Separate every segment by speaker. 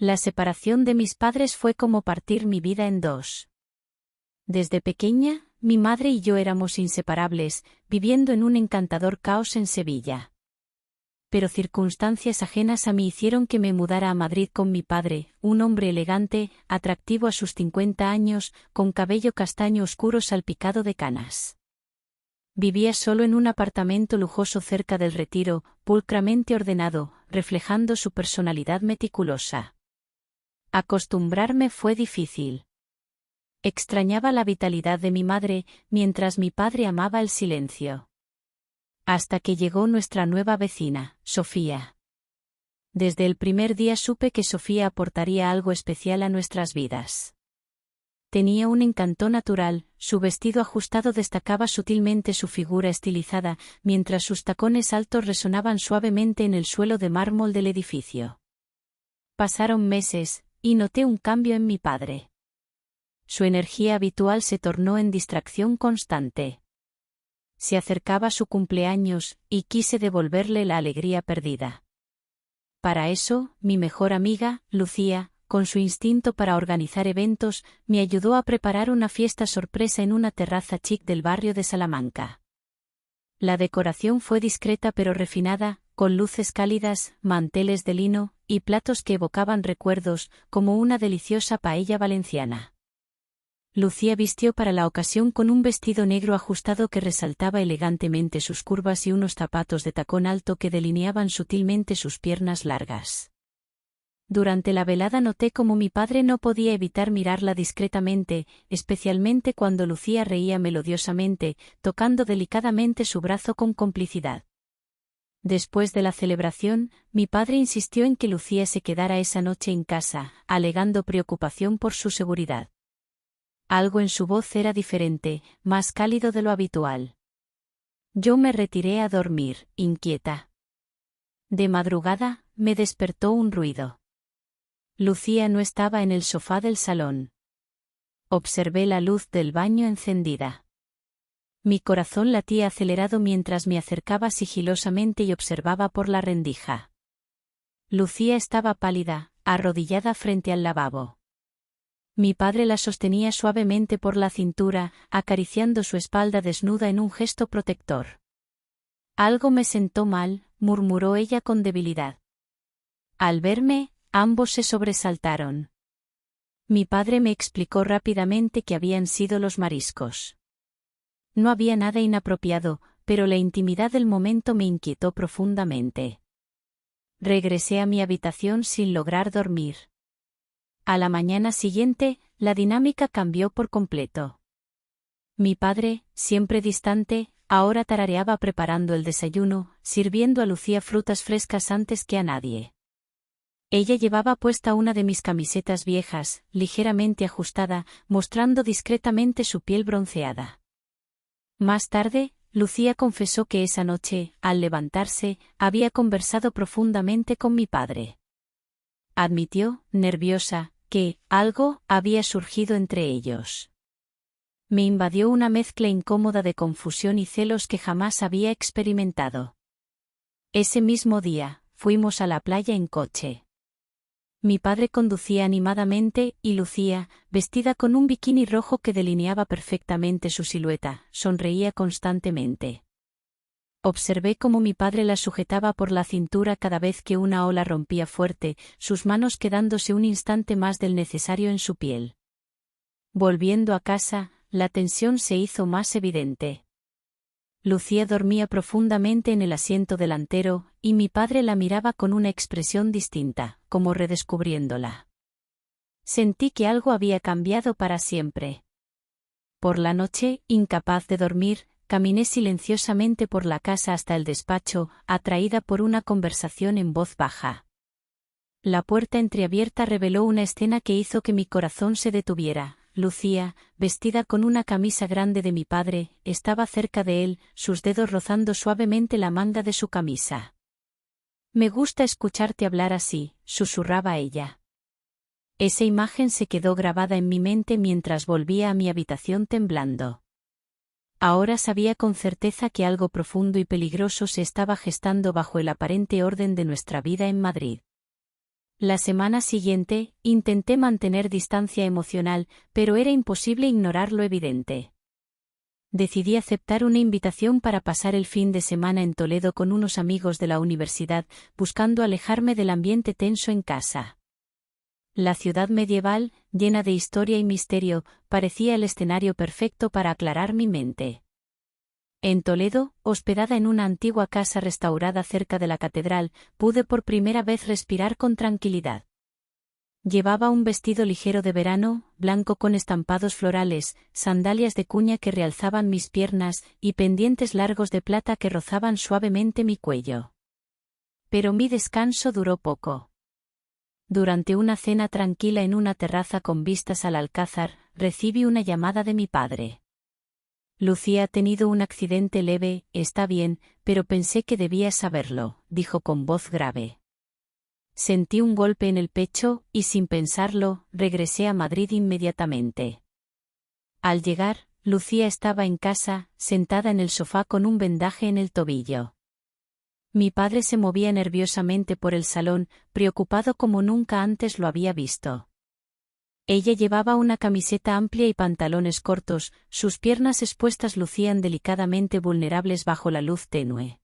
Speaker 1: La separación de mis padres fue como partir mi vida en dos. Desde pequeña, mi madre y yo éramos inseparables, viviendo en un encantador caos en Sevilla. Pero circunstancias ajenas a mí hicieron que me mudara a Madrid con mi padre, un hombre elegante, atractivo a sus 50 años, con cabello castaño oscuro salpicado de canas. Vivía solo en un apartamento lujoso cerca del Retiro, pulcramente ordenado, reflejando su personalidad meticulosa. Acostumbrarme fue difícil. Extrañaba la vitalidad de mi madre, mientras mi padre amaba el silencio. Hasta que llegó nuestra nueva vecina, Sofía. Desde el primer día supe que Sofía aportaría algo especial a nuestras vidas. Tenía un encanto natural, su vestido ajustado destacaba sutilmente su figura estilizada, mientras sus tacones altos resonaban suavemente en el suelo de mármol del edificio. Pasaron meses, y noté un cambio en mi padre. Su energía habitual se tornó en distracción constante. Se acercaba su cumpleaños, y quise devolverle la alegría perdida. Para eso, mi mejor amiga, Lucía, con su instinto para organizar eventos, me ayudó a preparar una fiesta sorpresa en una terraza chic del barrio de Salamanca. La decoración fue discreta pero refinada, con luces cálidas, manteles de lino, y platos que evocaban recuerdos, como una deliciosa paella valenciana. Lucía vistió para la ocasión con un vestido negro ajustado que resaltaba elegantemente sus curvas y unos zapatos de tacón alto que delineaban sutilmente sus piernas largas. Durante la velada noté cómo mi padre no podía evitar mirarla discretamente, especialmente cuando Lucía reía melodiosamente, tocando delicadamente su brazo con complicidad. Después de la celebración, mi padre insistió en que Lucía se quedara esa noche en casa, alegando preocupación por su seguridad. Algo en su voz era diferente, más cálido de lo habitual. Yo me retiré a dormir, inquieta. De madrugada, me despertó un ruido. Lucía no estaba en el sofá del salón. Observé la luz del baño encendida. Mi corazón latía acelerado mientras me acercaba sigilosamente y observaba por la rendija. Lucía estaba pálida, arrodillada frente al lavabo. Mi padre la sostenía suavemente por la cintura, acariciando su espalda desnuda en un gesto protector. Algo me sentó mal, murmuró ella con debilidad. Al verme, ambos se sobresaltaron. Mi padre me explicó rápidamente que habían sido los mariscos. No había nada inapropiado, pero la intimidad del momento me inquietó profundamente. Regresé a mi habitación sin lograr dormir. A la mañana siguiente, la dinámica cambió por completo. Mi padre, siempre distante, ahora tarareaba preparando el desayuno, sirviendo a Lucía frutas frescas antes que a nadie. Ella llevaba puesta una de mis camisetas viejas, ligeramente ajustada, mostrando discretamente su piel bronceada. Más tarde, Lucía confesó que esa noche, al levantarse, había conversado profundamente con mi padre. Admitió, nerviosa, que algo había surgido entre ellos. Me invadió una mezcla incómoda de confusión y celos que jamás había experimentado. Ese mismo día, fuimos a la playa en coche. Mi padre conducía animadamente, y Lucía, vestida con un bikini rojo que delineaba perfectamente su silueta, sonreía constantemente. Observé cómo mi padre la sujetaba por la cintura cada vez que una ola rompía fuerte, sus manos quedándose un instante más del necesario en su piel. Volviendo a casa, la tensión se hizo más evidente. Lucía dormía profundamente en el asiento delantero, y mi padre la miraba con una expresión distinta, como redescubriéndola. Sentí que algo había cambiado para siempre. Por la noche, incapaz de dormir, caminé silenciosamente por la casa hasta el despacho, atraída por una conversación en voz baja. La puerta entreabierta reveló una escena que hizo que mi corazón se detuviera. Lucía, vestida con una camisa grande de mi padre, estaba cerca de él, sus dedos rozando suavemente la manga de su camisa. «Me gusta escucharte hablar así», susurraba ella. Esa imagen se quedó grabada en mi mente mientras volvía a mi habitación temblando. Ahora sabía con certeza que algo profundo y peligroso se estaba gestando bajo el aparente orden de nuestra vida en Madrid. La semana siguiente, intenté mantener distancia emocional, pero era imposible ignorar lo evidente. Decidí aceptar una invitación para pasar el fin de semana en Toledo con unos amigos de la universidad, buscando alejarme del ambiente tenso en casa. La ciudad medieval, llena de historia y misterio, parecía el escenario perfecto para aclarar mi mente. En Toledo, hospedada en una antigua casa restaurada cerca de la catedral, pude por primera vez respirar con tranquilidad. Llevaba un vestido ligero de verano, blanco con estampados florales, sandalias de cuña que realzaban mis piernas y pendientes largos de plata que rozaban suavemente mi cuello. Pero mi descanso duró poco. Durante una cena tranquila en una terraza con vistas al Alcázar, recibí una llamada de mi padre. Lucía ha tenido un accidente leve, está bien, pero pensé que debías saberlo, dijo con voz grave. Sentí un golpe en el pecho, y sin pensarlo, regresé a Madrid inmediatamente. Al llegar, Lucía estaba en casa, sentada en el sofá con un vendaje en el tobillo. Mi padre se movía nerviosamente por el salón, preocupado como nunca antes lo había visto. Ella llevaba una camiseta amplia y pantalones cortos, sus piernas expuestas lucían delicadamente vulnerables bajo la luz tenue.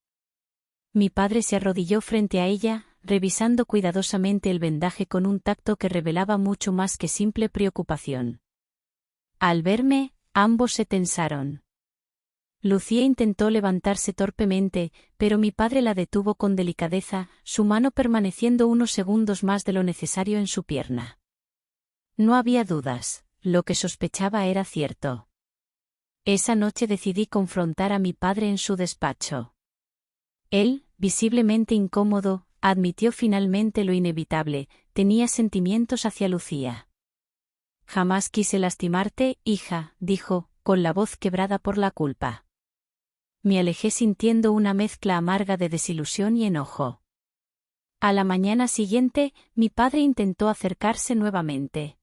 Speaker 1: Mi padre se arrodilló frente a ella, revisando cuidadosamente el vendaje con un tacto que revelaba mucho más que simple preocupación. Al verme, ambos se tensaron. Lucía intentó levantarse torpemente, pero mi padre la detuvo con delicadeza, su mano permaneciendo unos segundos más de lo necesario en su pierna. No había dudas, lo que sospechaba era cierto. Esa noche decidí confrontar a mi padre en su despacho. Él, visiblemente incómodo, admitió finalmente lo inevitable, tenía sentimientos hacia Lucía. Jamás quise lastimarte, hija, dijo, con la voz quebrada por la culpa. Me alejé sintiendo una mezcla amarga de desilusión y enojo. A la mañana siguiente, mi padre intentó acercarse nuevamente.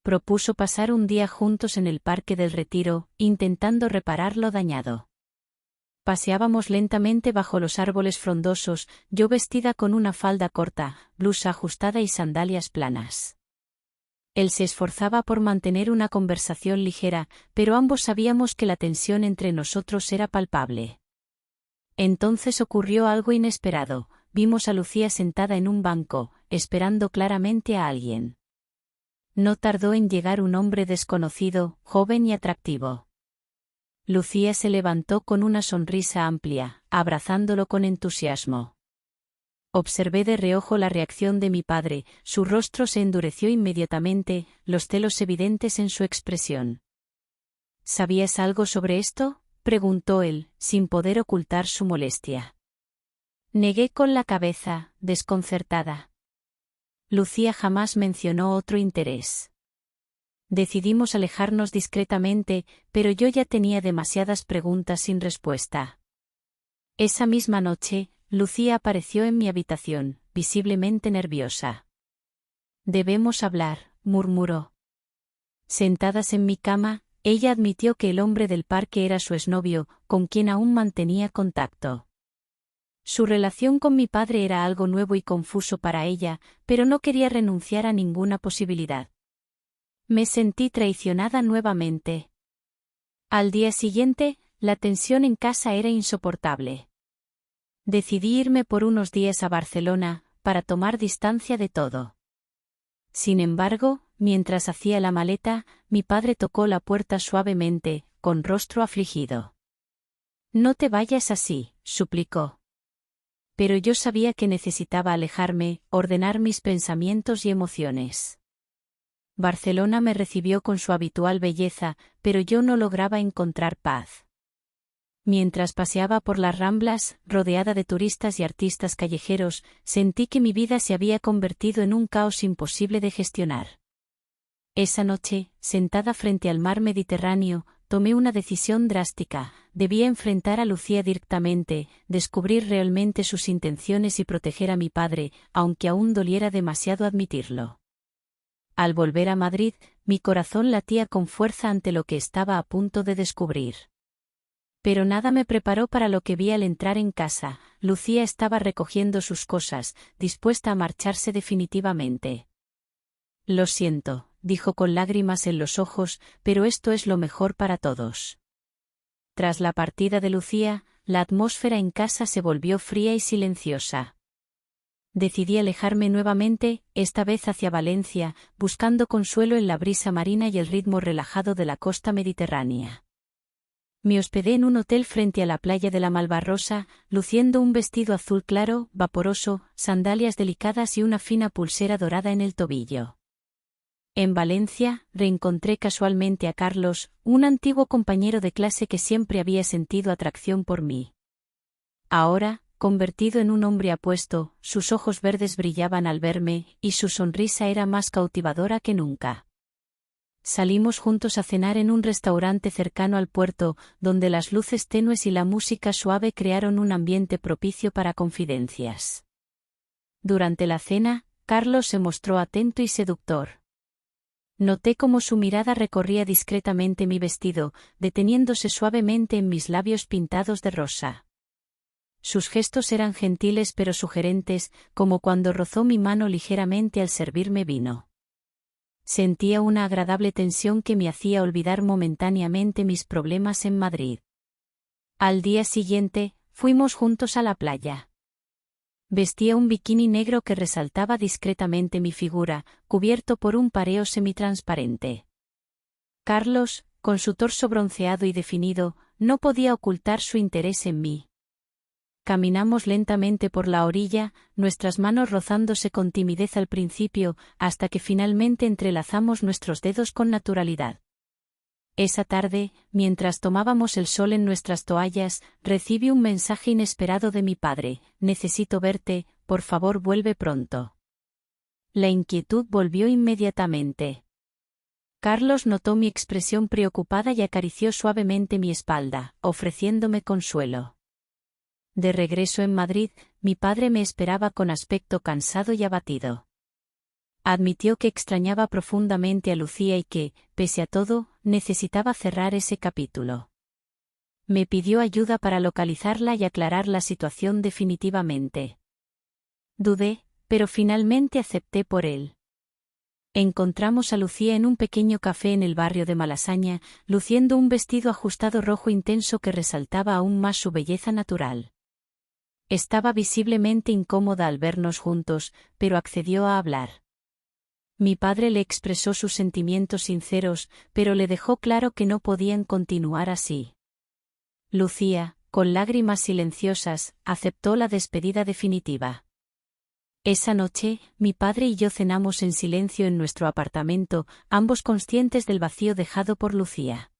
Speaker 1: Propuso pasar un día juntos en el Parque del Retiro, intentando reparar lo dañado. Paseábamos lentamente bajo los árboles frondosos, yo vestida con una falda corta, blusa ajustada y sandalias planas. Él se esforzaba por mantener una conversación ligera, pero ambos sabíamos que la tensión entre nosotros era palpable. Entonces ocurrió algo inesperado, vimos a Lucía sentada en un banco, esperando claramente a alguien. No tardó en llegar un hombre desconocido, joven y atractivo. Lucía se levantó con una sonrisa amplia, abrazándolo con entusiasmo. Observé de reojo la reacción de mi padre, su rostro se endureció inmediatamente, los celos evidentes en su expresión. ¿Sabías algo sobre esto?, preguntó él, sin poder ocultar su molestia. Negué con la cabeza, desconcertada. Lucía jamás mencionó otro interés. Decidimos alejarnos discretamente, pero yo ya tenía demasiadas preguntas sin respuesta. Esa misma noche, Lucía apareció en mi habitación, visiblemente nerviosa. «Debemos hablar», murmuró. Sentadas en mi cama, ella admitió que el hombre del parque era su exnovio, con quien aún mantenía contacto. Su relación con mi padre era algo nuevo y confuso para ella, pero no quería renunciar a ninguna posibilidad. Me sentí traicionada nuevamente. Al día siguiente, la tensión en casa era insoportable. Decidí irme por unos días a Barcelona, para tomar distancia de todo. Sin embargo, mientras hacía la maleta, mi padre tocó la puerta suavemente, con rostro afligido. «No te vayas así», suplicó. Pero yo sabía que necesitaba alejarme, ordenar mis pensamientos y emociones. Barcelona me recibió con su habitual belleza, pero yo no lograba encontrar paz. Mientras paseaba por las Ramblas, rodeada de turistas y artistas callejeros, sentí que mi vida se había convertido en un caos imposible de gestionar. Esa noche, sentada frente al mar Mediterráneo, tomé una decisión drástica. Debía enfrentar a Lucía directamente, descubrir realmente sus intenciones y proteger a mi padre, aunque aún doliera demasiado admitirlo. Al volver a Madrid, mi corazón latía con fuerza ante lo que estaba a punto de descubrir. Pero nada me preparó para lo que vi al entrar en casa. Lucía estaba recogiendo sus cosas, dispuesta a marcharse definitivamente. Lo siento, dijo con lágrimas en los ojos, pero esto es lo mejor para todos. Tras la partida de Lucía, la atmósfera en casa se volvió fría y silenciosa. Decidí alejarme nuevamente, esta vez hacia Valencia, buscando consuelo en la brisa marina y el ritmo relajado de la costa mediterránea. Me hospedé en un hotel frente a la playa de la Malvarrosa, luciendo un vestido azul claro, vaporoso, sandalias delicadas y una fina pulsera dorada en el tobillo. En Valencia, reencontré casualmente a Carlos, un antiguo compañero de clase que siempre había sentido atracción por mí. Ahora, convertido en un hombre apuesto, sus ojos verdes brillaban al verme, y su sonrisa era más cautivadora que nunca. Salimos juntos a cenar en un restaurante cercano al puerto, donde las luces tenues y la música suave crearon un ambiente propicio para confidencias. Durante la cena, Carlos se mostró atento y seductor. Noté cómo su mirada recorría discretamente mi vestido, deteniéndose suavemente en mis labios pintados de rosa. Sus gestos eran gentiles pero sugerentes, como cuando rozó mi mano ligeramente al servirme vino. Sentía una agradable tensión que me hacía olvidar momentáneamente mis problemas en Madrid. Al día siguiente, fuimos juntos a la playa. Vestía un bikini negro que resaltaba discretamente mi figura, cubierto por un pareo semitransparente. Carlos, con su torso bronceado y definido, no podía ocultar su interés en mí. Caminamos lentamente por la orilla, nuestras manos rozándose con timidez al principio, hasta que finalmente entrelazamos nuestros dedos con naturalidad. Esa tarde, mientras tomábamos el sol en nuestras toallas, recibí un mensaje inesperado de mi padre: necesito verte, por favor vuelve pronto. La inquietud volvió inmediatamente. Carlos notó mi expresión preocupada y acarició suavemente mi espalda, ofreciéndome consuelo. De regreso en Madrid, mi padre me esperaba con aspecto cansado y abatido. Admitió que extrañaba profundamente a Lucía y que, pese a todo, necesitaba cerrar ese capítulo. Me pidió ayuda para localizarla y aclarar la situación definitivamente. Dudé, pero finalmente acepté por él. Encontramos a Lucía en un pequeño café en el barrio de Malasaña, luciendo un vestido ajustado rojo intenso que resaltaba aún más su belleza natural. Estaba visiblemente incómoda al vernos juntos, pero accedió a hablar. Mi padre le expresó sus sentimientos sinceros, pero le dejó claro que no podían continuar así. Lucía, con lágrimas silenciosas, aceptó la despedida definitiva. Esa noche, mi padre y yo cenamos en silencio en nuestro apartamento, ambos conscientes del vacío dejado por Lucía.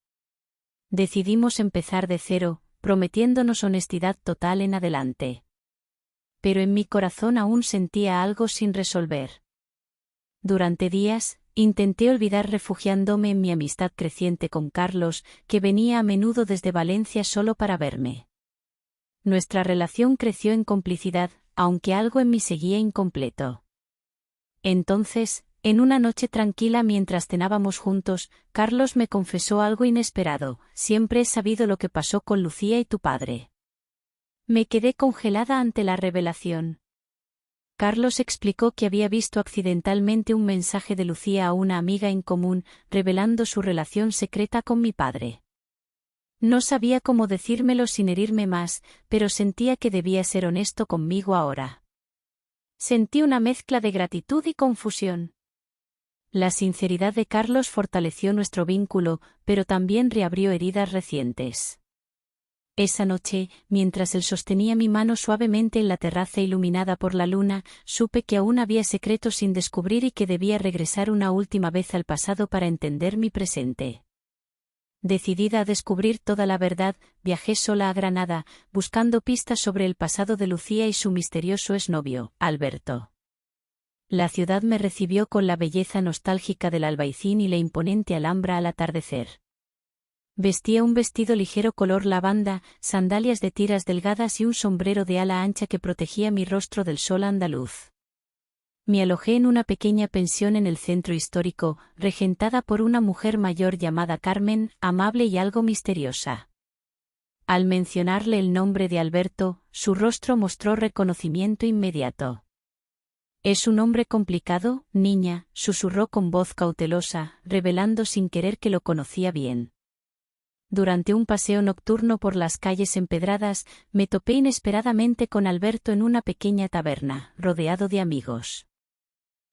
Speaker 1: Decidimos empezar de cero, prometiéndonos honestidad total en adelante. Pero en mi corazón aún sentía algo sin resolver. Durante días, intenté olvidar refugiándome en mi amistad creciente con Carlos, que venía a menudo desde Valencia solo para verme. Nuestra relación creció en complicidad, aunque algo en mí seguía incompleto. Entonces, en una noche tranquila mientras cenábamos juntos, Carlos me confesó algo inesperado: siempre he sabido lo que pasó con Lucía y tu padre. Me quedé congelada ante la revelación. Carlos explicó que había visto accidentalmente un mensaje de Lucía a una amiga en común, revelando su relación secreta con mi padre. No sabía cómo decírmelo sin herirme más, pero sentía que debía ser honesto conmigo ahora. Sentí una mezcla de gratitud y confusión. La sinceridad de Carlos fortaleció nuestro vínculo, pero también reabrió heridas recientes. Esa noche, mientras él sostenía mi mano suavemente en la terraza iluminada por la luna, supe que aún había secretos sin descubrir y que debía regresar una última vez al pasado para entender mi presente. Decidida a descubrir toda la verdad, viajé sola a Granada, buscando pistas sobre el pasado de Lucía y su misterioso exnovio, Alberto. La ciudad me recibió con la belleza nostálgica del Albaicín y la imponente Alhambra al atardecer. Vestía un vestido ligero color lavanda, sandalias de tiras delgadas y un sombrero de ala ancha que protegía mi rostro del sol andaluz. Me alojé en una pequeña pensión en el centro histórico, regentada por una mujer mayor llamada Carmen, amable y algo misteriosa. Al mencionarle el nombre de Alberto, su rostro mostró reconocimiento inmediato. «Es un nombre complicado, niña», susurró con voz cautelosa, revelando sin querer que lo conocía bien. Durante un paseo nocturno por las calles empedradas, me topé inesperadamente con Alberto en una pequeña taberna, rodeado de amigos.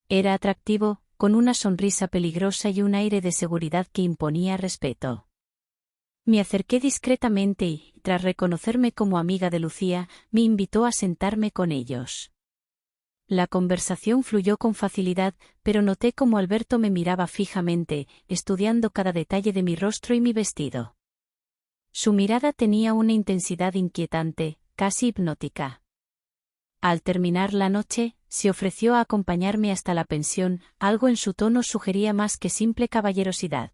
Speaker 1: Era atractivo, con una sonrisa peligrosa y un aire de seguridad que imponía respeto. Me acerqué discretamente y, tras reconocerme como amiga de Lucía, me invitó a sentarme con ellos. La conversación fluyó con facilidad, pero noté cómo Alberto me miraba fijamente, estudiando cada detalle de mi rostro y mi vestido. Su mirada tenía una intensidad inquietante, casi hipnótica. Al terminar la noche, se ofreció a acompañarme hasta la pensión, algo en su tono sugería más que simple caballerosidad.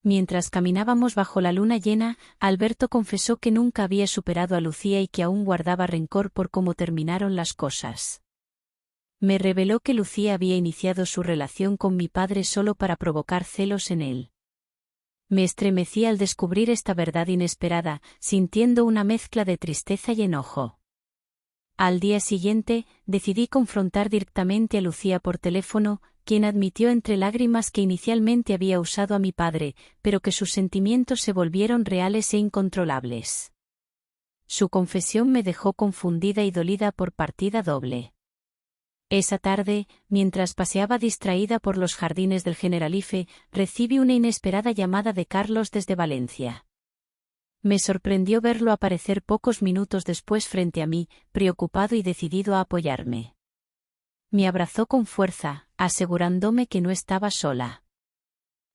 Speaker 1: Mientras caminábamos bajo la luna llena, Alberto confesó que nunca había superado a Lucía y que aún guardaba rencor por cómo terminaron las cosas. Me reveló que Lucía había iniciado su relación con mi padre solo para provocar celos en él. Me estremecí al descubrir esta verdad inesperada, sintiendo una mezcla de tristeza y enojo. Al día siguiente, decidí confrontar directamente a Lucía por teléfono, quien admitió entre lágrimas que inicialmente había usado a mi padre, pero que sus sentimientos se volvieron reales e incontrolables. Su confesión me dejó confundida y dolida por partida doble. Esa tarde, mientras paseaba distraída por los jardines del Generalife, recibí una inesperada llamada de Carlos desde Valencia. Me sorprendió verlo aparecer pocos minutos después frente a mí, preocupado y decidido a apoyarme. Me abrazó con fuerza, asegurándome que no estaba sola.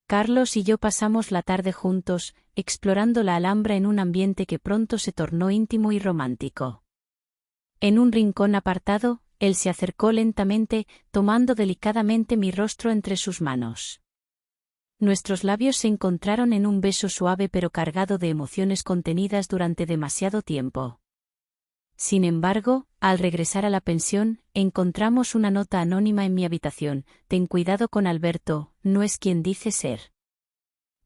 Speaker 1: Carlos y yo pasamos la tarde juntos, explorando la Alhambra en un ambiente que pronto se tornó íntimo y romántico. En un rincón apartado, él se acercó lentamente, tomando delicadamente mi rostro entre sus manos. Nuestros labios se encontraron en un beso suave pero cargado de emociones contenidas durante demasiado tiempo. Sin embargo, al regresar a la pensión, encontramos una nota anónima en mi habitación: «Ten cuidado con Alberto, no es quien dice ser».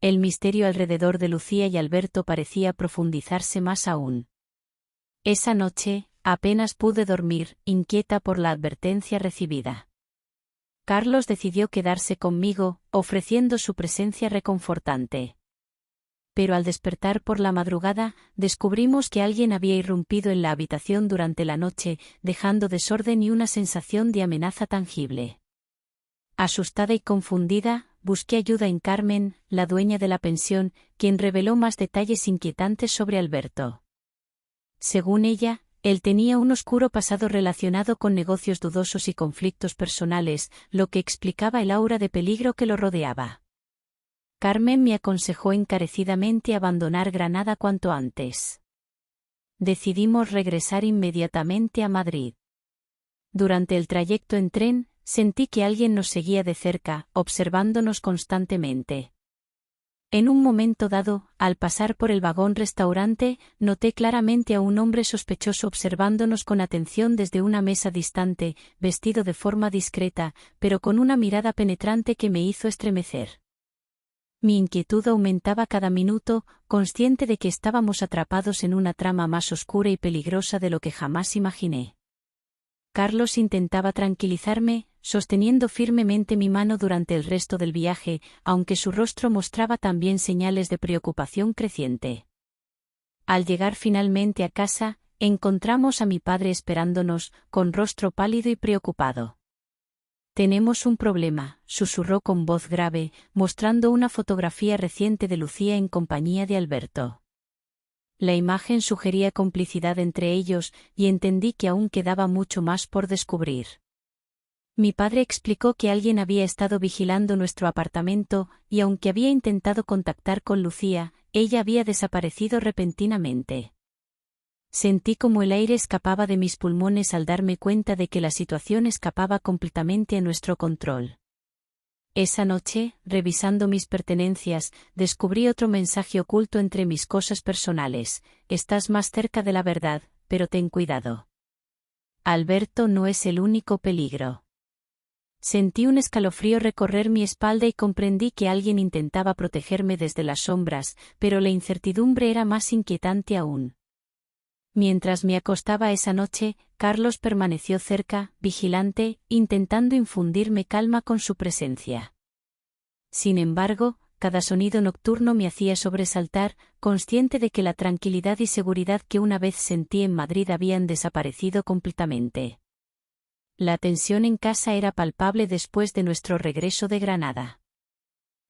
Speaker 1: El misterio alrededor de Lucía y Alberto parecía profundizarse más aún. Esa noche, apenas pude dormir, inquieta por la advertencia recibida. Carlos decidió quedarse conmigo, ofreciendo su presencia reconfortante. Pero al despertar por la madrugada, descubrimos que alguien había irrumpido en la habitación durante la noche, dejando desorden y una sensación de amenaza tangible. Asustada y confundida, busqué ayuda en Carmen, la dueña de la pensión, quien reveló más detalles inquietantes sobre Alberto. Según ella, él tenía un oscuro pasado relacionado con negocios dudosos y conflictos personales, lo que explicaba el aura de peligro que lo rodeaba. Carmen me aconsejó encarecidamente abandonar Granada cuanto antes. Decidimos regresar inmediatamente a Madrid. Durante el trayecto en tren, sentí que alguien nos seguía de cerca, observándonos constantemente. En un momento dado, al pasar por el vagón-restaurante, noté claramente a un hombre sospechoso observándonos con atención desde una mesa distante, vestido de forma discreta, pero con una mirada penetrante que me hizo estremecer. Mi inquietud aumentaba cada minuto, consciente de que estábamos atrapados en una trama más oscura y peligrosa de lo que jamás imaginé. Carlos intentaba tranquilizarme, sosteniendo firmemente mi mano durante el resto del viaje, aunque su rostro mostraba también señales de preocupación creciente. Al llegar finalmente a casa, encontramos a mi padre esperándonos, con rostro pálido y preocupado. «Tenemos un problema», susurró con voz grave, mostrando una fotografía reciente de Lucía en compañía de Alberto. La imagen sugería complicidad entre ellos, y entendí que aún quedaba mucho más por descubrir. Mi padre explicó que alguien había estado vigilando nuestro apartamento, y aunque había intentado contactar con Lucía, ella había desaparecido repentinamente. Sentí como el aire escapaba de mis pulmones al darme cuenta de que la situación escapaba completamente a nuestro control. Esa noche, revisando mis pertenencias, descubrí otro mensaje oculto entre mis cosas personales: «Estás más cerca de la verdad, pero ten cuidado. Alberto no es el único peligro». Sentí un escalofrío recorrer mi espalda y comprendí que alguien intentaba protegerme desde las sombras, pero la incertidumbre era más inquietante aún. Mientras me acostaba esa noche, Carlos permaneció cerca, vigilante, intentando infundirme calma con su presencia. Sin embargo, cada sonido nocturno me hacía sobresaltar, consciente de que la tranquilidad y seguridad que una vez sentí en Madrid habían desaparecido completamente. La tensión en casa era palpable después de nuestro regreso de Granada.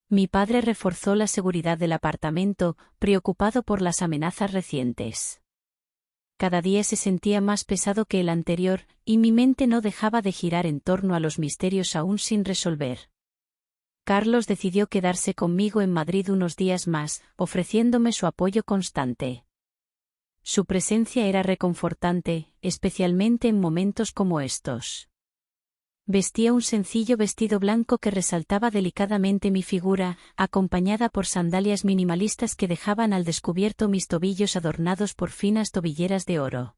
Speaker 1: Mi padre reforzó la seguridad del apartamento, preocupado por las amenazas recientes. Cada día se sentía más pesado que el anterior, y mi mente no dejaba de girar en torno a los misterios aún sin resolver. Carlos decidió quedarse conmigo en Madrid unos días más, ofreciéndome su apoyo constante. Su presencia era reconfortante, especialmente en momentos como estos. Vestía un sencillo vestido blanco que resaltaba delicadamente mi figura, acompañada por sandalias minimalistas que dejaban al descubierto mis tobillos adornados por finas tobilleras de oro.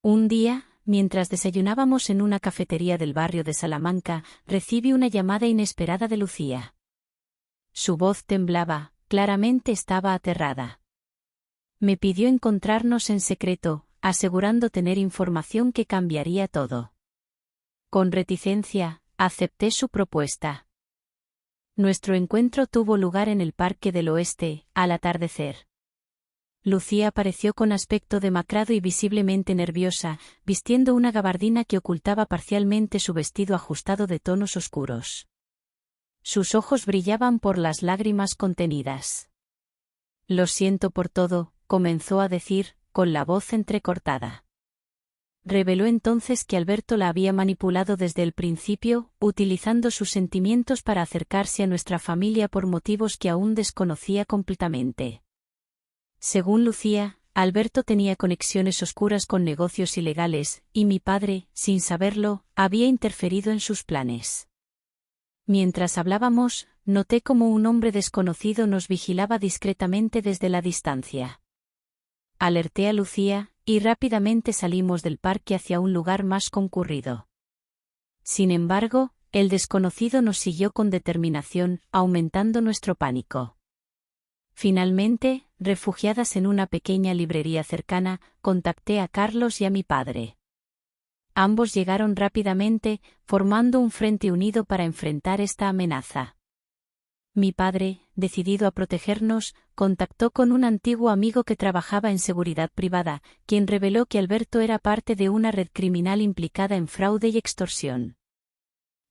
Speaker 1: Un día, mientras desayunábamos en una cafetería del barrio de Salamanca, recibí una llamada inesperada de Lucía. Su voz temblaba, claramente estaba aterrada. Me pidió encontrarnos en secreto, asegurando tener información que cambiaría todo. Con reticencia, acepté su propuesta. Nuestro encuentro tuvo lugar en el Parque del Oeste, al atardecer. Lucía apareció con aspecto demacrado y visiblemente nerviosa, vistiendo una gabardina que ocultaba parcialmente su vestido ajustado de tonos oscuros. Sus ojos brillaban por las lágrimas contenidas. «Lo siento por todo», comenzó a decir, con la voz entrecortada. Reveló entonces que Alberto la había manipulado desde el principio, utilizando sus sentimientos para acercarse a nuestra familia por motivos que aún desconocía completamente. Según Lucía, Alberto tenía conexiones oscuras con negocios ilegales, y mi padre, sin saberlo, había interferido en sus planes. Mientras hablábamos, noté cómo un hombre desconocido nos vigilaba discretamente desde la distancia. Alerté a Lucía, y rápidamente salimos del parque hacia un lugar más concurrido. Sin embargo, el desconocido nos siguió con determinación, aumentando nuestro pánico. Finalmente, refugiadas en una pequeña librería cercana, contacté a Carlos y a mi padre. Ambos llegaron rápidamente, formando un frente unido para enfrentar esta amenaza. Mi padre, decidido a protegernos, contactó con un antiguo amigo que trabajaba en seguridad privada, quien reveló que Alberto era parte de una red criminal implicada en fraude y extorsión.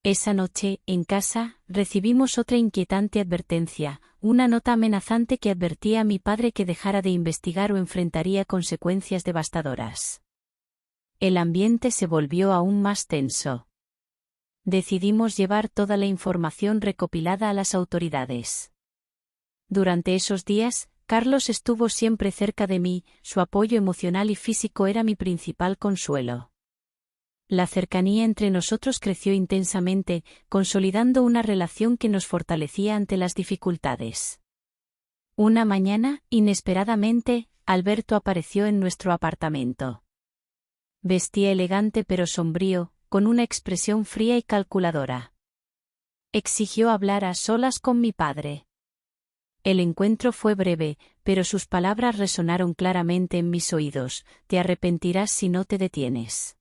Speaker 1: Esa noche, en casa, recibimos otra inquietante advertencia, una nota amenazante que advertía a mi padre que dejara de investigar o enfrentaría consecuencias devastadoras. El ambiente se volvió aún más tenso. Decidimos llevar toda la información recopilada a las autoridades. Durante esos días, Carlos estuvo siempre cerca de mí, su apoyo emocional y físico era mi principal consuelo. La cercanía entre nosotros creció intensamente, consolidando una relación que nos fortalecía ante las dificultades. Una mañana, inesperadamente, Alberto apareció en nuestro apartamento. Vestía elegante pero sombrío, con una expresión fría y calculadora. Exigió hablar a solas con mi padre. El encuentro fue breve, pero sus palabras resonaron claramente en mis oídos: «Te arrepentirás si no te detienes».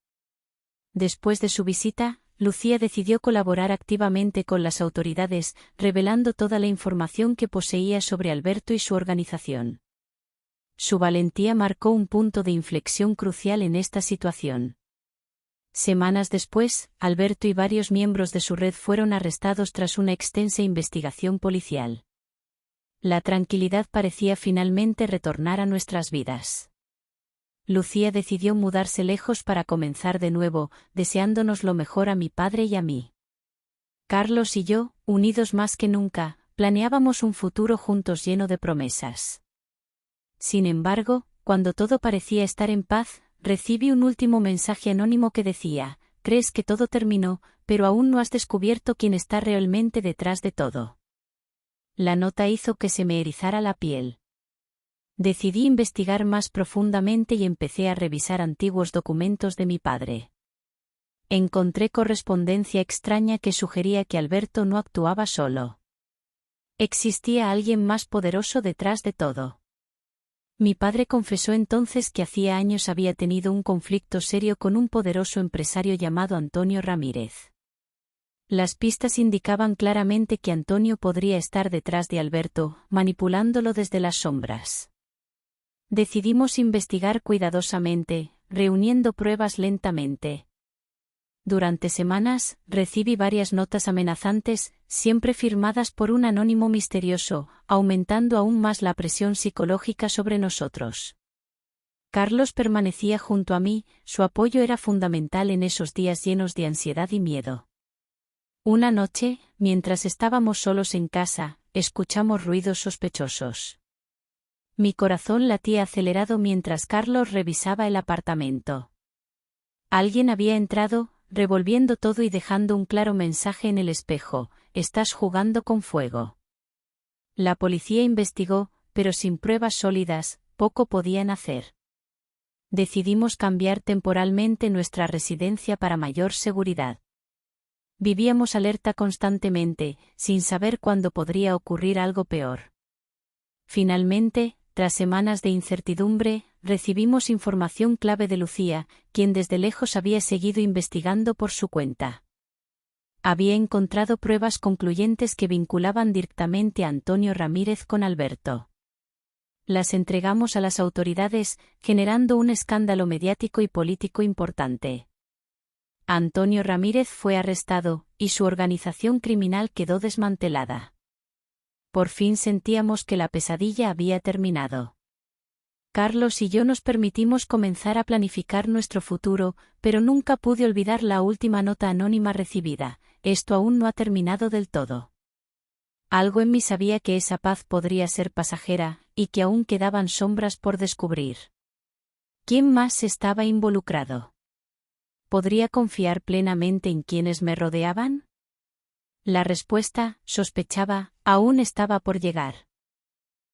Speaker 1: Después de su visita, Lucía decidió colaborar activamente con las autoridades, revelando toda la información que poseía sobre Alberto y su organización. Su valentía marcó un punto de inflexión crucial en esta situación. Semanas después, Alberto y varios miembros de su red fueron arrestados tras una extensa investigación policial. La tranquilidad parecía finalmente retornar a nuestras vidas. Lucía decidió mudarse lejos para comenzar de nuevo, deseándonos lo mejor a mi padre y a mí. Carlos y yo, unidos más que nunca, planeábamos un futuro juntos lleno de promesas. Sin embargo, cuando todo parecía estar en paz, recibí un último mensaje anónimo que decía: «Crees que todo terminó, pero aún no has descubierto quién está realmente detrás de todo». La nota hizo que se me erizara la piel. Decidí investigar más profundamente y empecé a revisar antiguos documentos de mi padre. Encontré correspondencia extraña que sugería que Alberto no actuaba solo. Existía alguien más poderoso detrás de todo. Mi padre confesó entonces que hacía años había tenido un conflicto serio con un poderoso empresario llamado Antonio Ramírez. Las pistas indicaban claramente que Antonio podría estar detrás de Alberto, manipulándolo desde las sombras. Decidimos investigar cuidadosamente, reuniendo pruebas lentamente. Durante semanas, recibí varias notas amenazantes, siempre firmadas por un anónimo misterioso, aumentando aún más la presión psicológica sobre nosotros. Carlos permanecía junto a mí, su apoyo era fundamental en esos días llenos de ansiedad y miedo. Una noche, mientras estábamos solos en casa, escuchamos ruidos sospechosos. Mi corazón latía acelerado mientras Carlos revisaba el apartamento. Alguien había entrado, revolviendo todo y dejando un claro mensaje en el espejo: «Estás jugando con fuego». La policía investigó, pero sin pruebas sólidas, poco podían hacer. Decidimos cambiar temporalmente nuestra residencia para mayor seguridad. Vivíamos alerta constantemente, sin saber cuándo podría ocurrir algo peor. Finalmente, tras semanas de incertidumbre, recibimos información clave de Lucía, quien desde lejos había seguido investigando por su cuenta. Había encontrado pruebas concluyentes que vinculaban directamente a Antonio Ramírez con Alberto. Las entregamos a las autoridades, generando un escándalo mediático y político importante. Antonio Ramírez fue arrestado, y su organización criminal quedó desmantelada. Por fin sentíamos que la pesadilla había terminado. Carlos y yo nos permitimos comenzar a planificar nuestro futuro, pero nunca pude olvidar la última nota anónima recibida: «Esto aún no ha terminado del todo». Algo en mí sabía que esa paz podría ser pasajera, y que aún quedaban sombras por descubrir. ¿Quién más estaba involucrado? ¿Podría confiar plenamente en quienes me rodeaban? La respuesta, sospechaba, aún estaba por llegar.